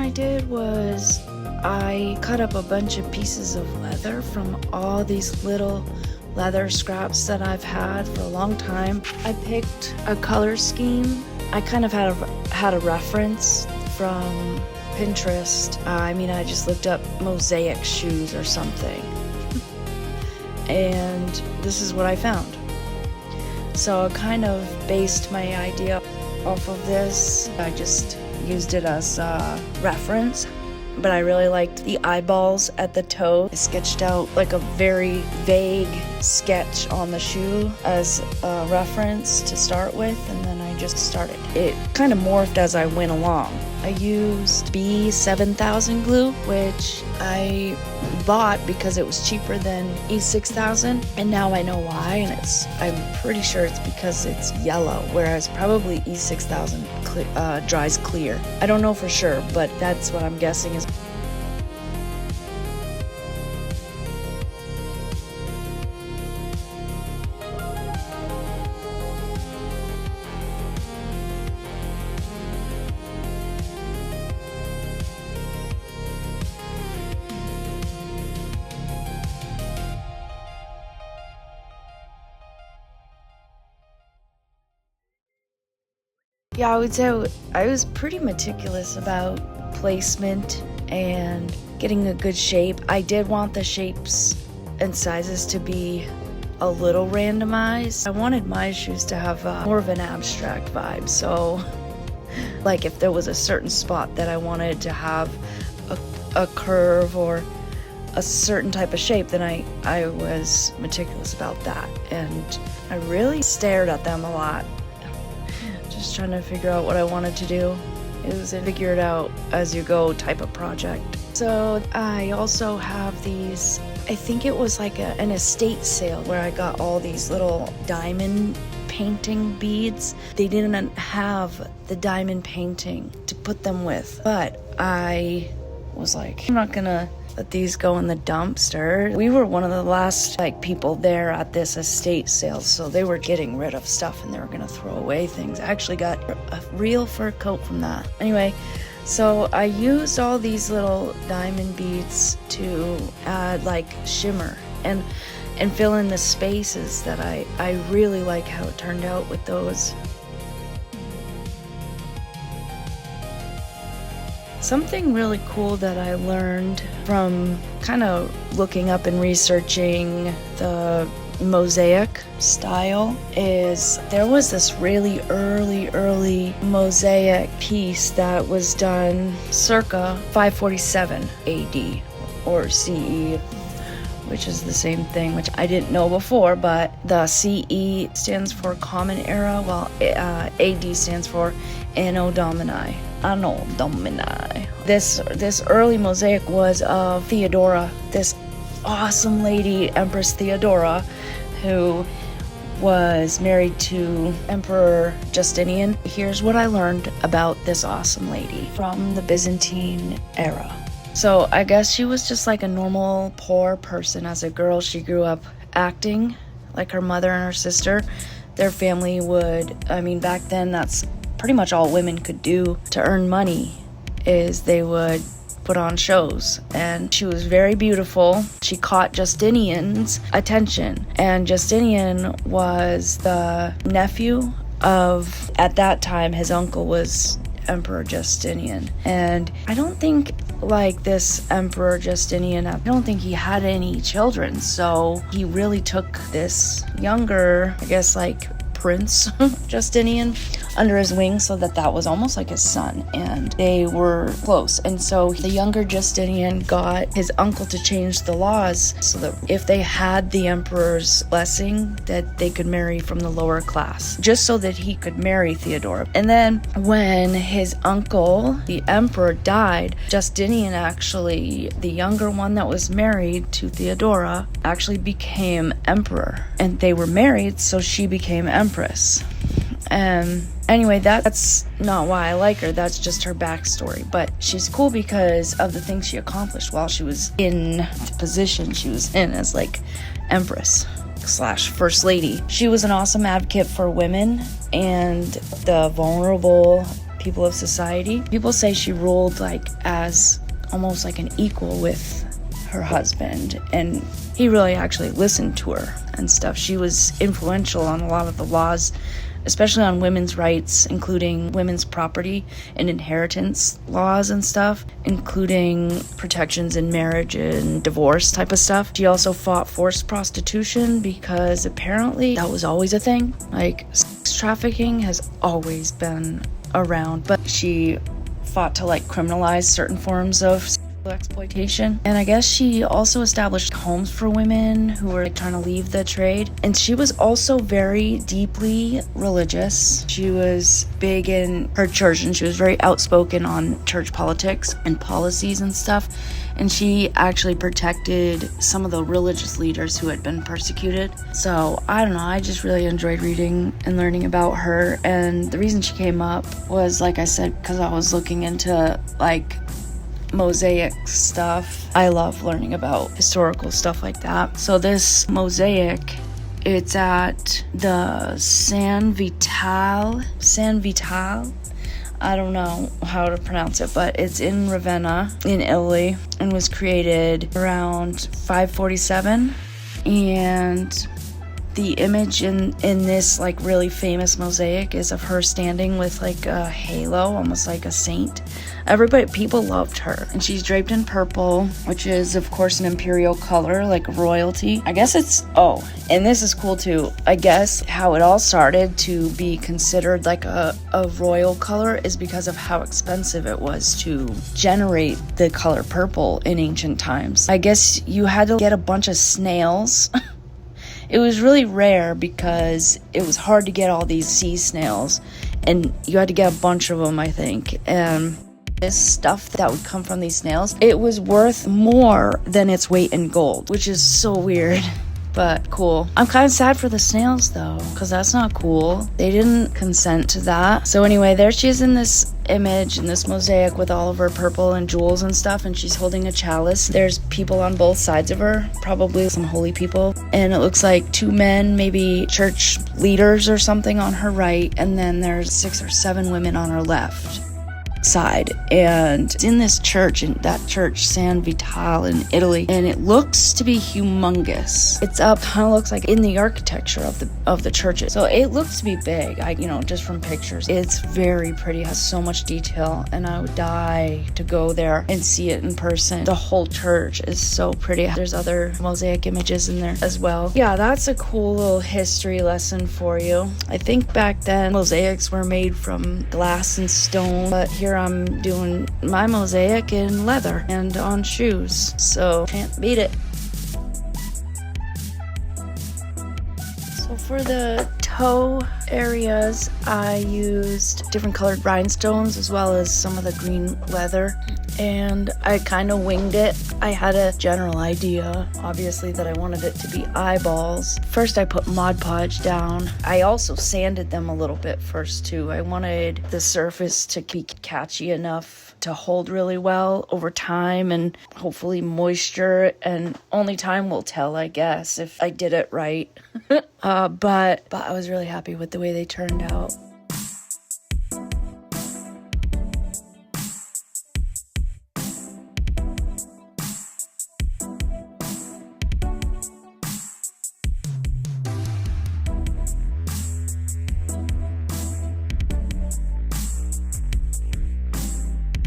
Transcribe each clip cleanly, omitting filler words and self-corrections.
I did was I cut up a bunch of pieces of leather from all these little leather scraps that I've had for a long time. I picked a color scheme. I kind of had a reference from Pinterest. I just looked up mosaic shoes or something. And this is what I found. So I kind of based my idea off of this. I just used it as a reference. But I really liked the eyeballs at the toe. I sketched out like a very vague sketch on the shoe as a reference to start with, and then I just started. It kind of morphed as I went along. I used B7000 glue, which I bought because it was cheaper than E6000, and now I know why, and I'm pretty sure it's because it's yellow, whereas probably E6000 dries clear. I don't know for sure, but that's what I'm guessing is. Yeah, I would say I was pretty meticulous about placement and getting a good shape. I did want the shapes and sizes to be a little randomized. I wanted my shoes to have more of an abstract vibe. So, like if there was a certain spot that I wanted to have a curve or a certain type of shape, then I was meticulous about that. And I really stared at them a lot. Just trying to figure out what I wanted to do. It was a figure it out as you go type of project. So I also have these, I think it was like an estate sale where I got all these little diamond painting beads. They didn't have the diamond painting to put them with, but I was like, I'm not gonna let these go in the dumpster. We were one of the last people there at this estate sale, so they were getting rid of stuff and they were gonna throw away things. I actually got a real fur coat from that. Anyway, so I used all these little diamond beads to add shimmer and fill in the spaces that I really like how it turned out with those. Something really cool that I learned from kind of looking up and researching the mosaic style is there was this really early mosaic piece that was done circa 547 AD or CE, which is the same thing, which I didn't know before, but the CE stands for Common Era, while AD stands for Anno Domini. This early mosaic was of Theodora, this awesome lady, Empress Theodora, who was married to Emperor Justinian. Here's what I learned about this awesome lady from the Byzantine era. So I guess she was just like a normal poor person. As a girl, she grew up acting like her mother and her sister. Their family back then that's pretty much all women could do to earn money is they would put on shows. And she was very beautiful. She caught Justinian's attention. And Justinian was the nephew of, at that time, his uncle was Emperor Justinian. And I don't think this Emperor Justinian, I don't think he had any children. So he really took this younger, Prince Justinian under his wing, so that was almost like his son, and they were close. And so the younger Justinian got his uncle to change the laws so that if they had the emperor's blessing, that they could marry from the lower class, just so that he could marry Theodora. And then when his uncle, the emperor, died, Justinian actually, the younger one that was married to Theodora, actually became emperor, and they were married, so she became empress. Anyway, that's not why I like her. That's just her backstory. But she's cool because of the things she accomplished while she was in the position she was in as empress / first lady. She was an awesome advocate for women and the vulnerable people of society. People say she ruled like as almost like an equal with her husband, and he really actually listened to her and stuff. She was influential on a lot of the laws, especially on women's rights, including women's property and inheritance laws and stuff, including protections in marriage and divorce type of stuff. She also fought forced prostitution because apparently that was always a thing. Like, sex trafficking has always been around, but she fought to like criminalize certain forms of exploitation. And I guess she also established homes for women who were trying to leave the trade. And she was also very deeply religious. She was big in her church, and she was very outspoken on church politics and policies and stuff. And she actually protected some of the religious leaders who had been persecuted. So I don't know, I just really enjoyed reading and learning about her. And the reason she came up was, like I said, because I was looking into like mosaic stuff. I love learning about historical stuff like that. So this mosaic, it's at the San Vital. I don't know how to pronounce it, but it's in Ravenna in Italy and was created around 547. And the image in this like really famous mosaic is of her standing with like a halo, almost like a saint. People loved her, and she's draped in purple, which is of course an imperial color, like royalty. I guess and this is cool too. I guess how it all started to be considered like a royal color is because of how expensive it was to generate the color purple in ancient times. I guess you had to get a bunch of snails. It was really rare because it was hard to get all these sea snails, and you had to get a bunch of them, I think. And this stuff that would come from these snails, it was worth more than its weight in gold, which is so weird, but cool. I'm kind of sad for the snails though, because that's not cool. They didn't consent to that. So anyway, there she is in this image, in this mosaic with all of her purple and jewels and stuff, and she's holding a chalice. There's people on both sides of her, probably some holy people, and it looks like two men, maybe church leaders or something, on her right, and then there's 6 or 7 women on her left side. And it's in this church, in that church San Vital in Italy, and it looks to be humongous. It's up, kind of looks like in the architecture of the churches, so it looks to be big. Just from pictures, it's very pretty, has so much detail, and I would die to go there and see it in person. The whole church is so pretty. There's other mosaic images in there as well. Yeah, that's a cool little history lesson for you. I think back then mosaics were made from glass and stone, but here I'm doing my mosaic in leather and on shoes, so can't beat it. So for the toe areas, I used different colored rhinestones as well as some of the green leather, and I kind of winged it. I had a general idea, obviously, that I wanted it to be eyeballs. First I put Mod Podge down. I also sanded them a little bit first too. I wanted the surface to be catchy enough to hold really well over time, and hopefully moisture, and only time will tell, I guess, if I did it right. But I was really happy with the way they turned out.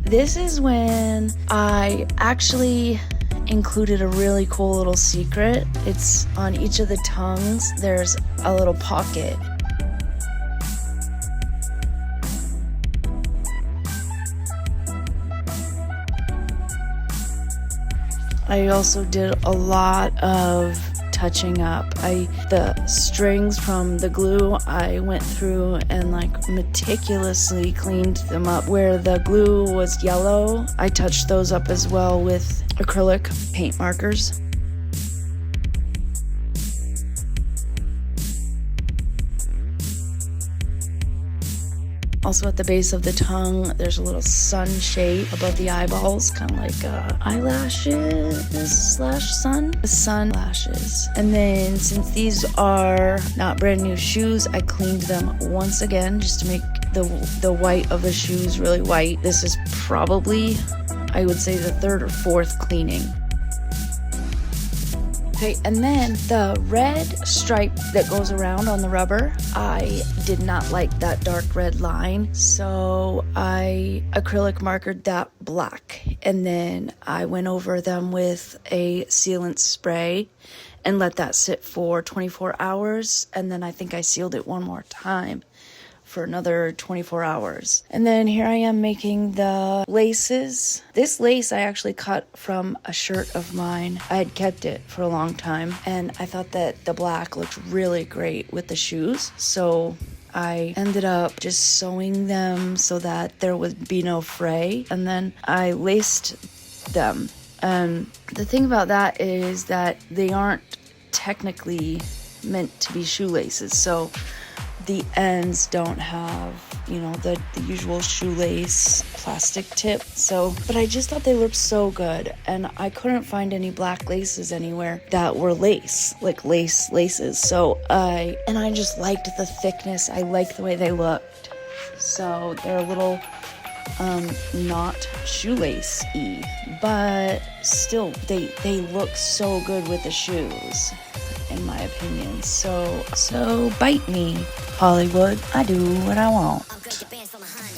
This is when I actually included a really cool little secret. It's on each of the tongues, there's a little pocket. I also did a lot of touching up. The strings from the glue, I went through and meticulously cleaned them up. Where the glue was yellow, I touched those up as well with acrylic paint markers. Also at the base of the tongue, there's a little sun shade above the eyeballs, kind of like eyelashes slash sun lashes. And then since these are not brand new shoes, I cleaned them once again just to make the white of the shoe is really white. This is probably, I would say, the third or fourth cleaning. Okay, and then the red stripe that goes around on the rubber, I did not like that dark red line, so I acrylic markered that black, and then I went over them with a sealant spray and let that sit for 24 hours, and then I think I sealed it one more time for another 24 hours. And then here I am making the laces. This lace I actually cut from a shirt of mine. I had kept it for a long time, and I thought that the black looked really great with the shoes, so I ended up just sewing them so that there would be no fray, and then I laced them. And the thing about that is that they aren't technically meant to be shoelaces, so the ends don't have, you know, the usual shoelace plastic tip. So, but I just thought they looked so good, and I couldn't find any black laces anywhere that were laces. So I just liked the thickness. I liked the way they looked. So they're a little not shoelace-y, but still they look so good with the shoes, in my opinion. So bite me, Hollywood. I do what I want.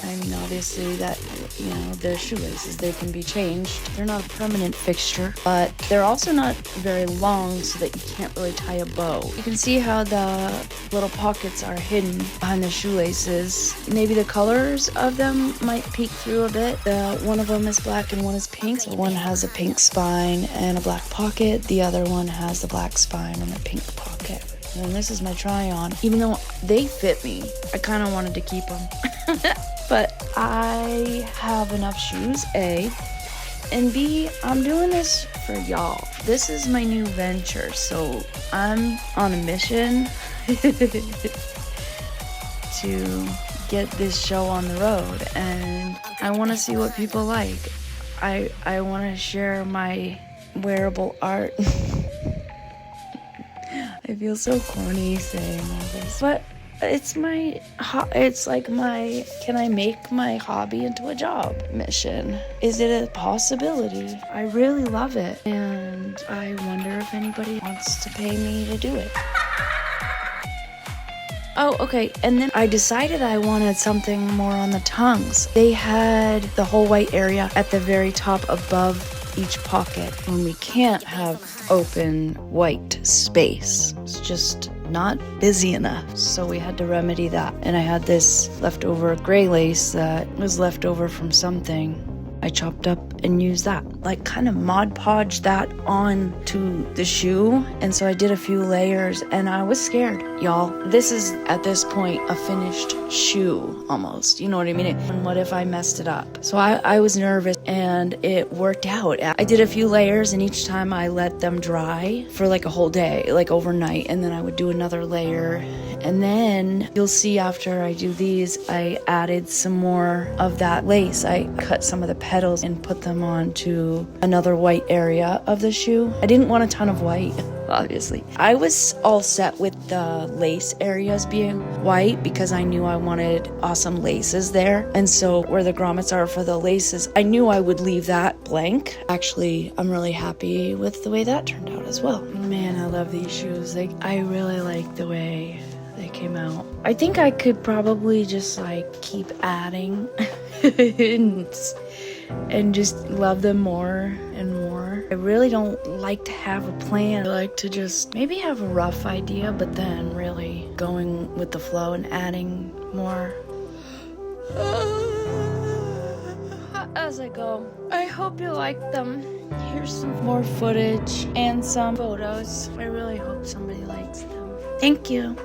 I mean, obviously that, you know, they're shoelaces. They can be changed. They're not a permanent fixture, but they're also not very long so that you can't really tie a bow. You can see how the little pockets are hidden behind the shoelaces. Maybe the colors of them might peek through a bit. One of them is black and one is pink. So one has a pink spine and a black pocket. The other one has the black spine and a pink pocket. And this is my try-on. Even though they fit me, I kind of wanted to keep them. But I have enough shoes, A. And B, I'm doing this for y'all. This is my new venture, so I'm on a mission to get this show on the road. And I want to see what people like. I want to share my wearable art. I feel so corny saying all this, but it's like my can I make my hobby into a job mission? Is it a possibility? I really love it, and I wonder if anybody wants to pay me to do it. Oh, okay, and then I decided I wanted something more on the tongues. They had the whole white area at the very top above each pocket, and we can't have open white space. It's just not busy enough, so we had to remedy that. And I had this leftover gray lace that was left over from something. I chopped up and used that, like kind of Mod Podge that on to the shoe. And so I did a few layers, and I was scared, y'all. This is at this point a finished shoe almost, you know what I mean? And what if I messed it up? So I was nervous, and it worked out. I did a few layers, and each time I let them dry for like a whole day, like overnight, and then I would do another layer. And then you'll see after I do these, I added some more of that lace. I cut some of the petals and put them onto another white area of the shoe. I didn't want a ton of white, obviously. I was all set with the lace areas being white because I knew I wanted awesome laces there. And so where the grommets are for the laces, I knew I would leave that blank. Actually, I'm really happy with the way that turned out as well. Man, I love these shoes. I really like the way they came out. I think I could probably just like keep adding and just love them more and more. I really don't like to have a plan. I like to just maybe have a rough idea, but then really going with the flow and adding more as I go. I hope you like them. Here's some more footage and some photos. I really hope somebody likes them. Thank you.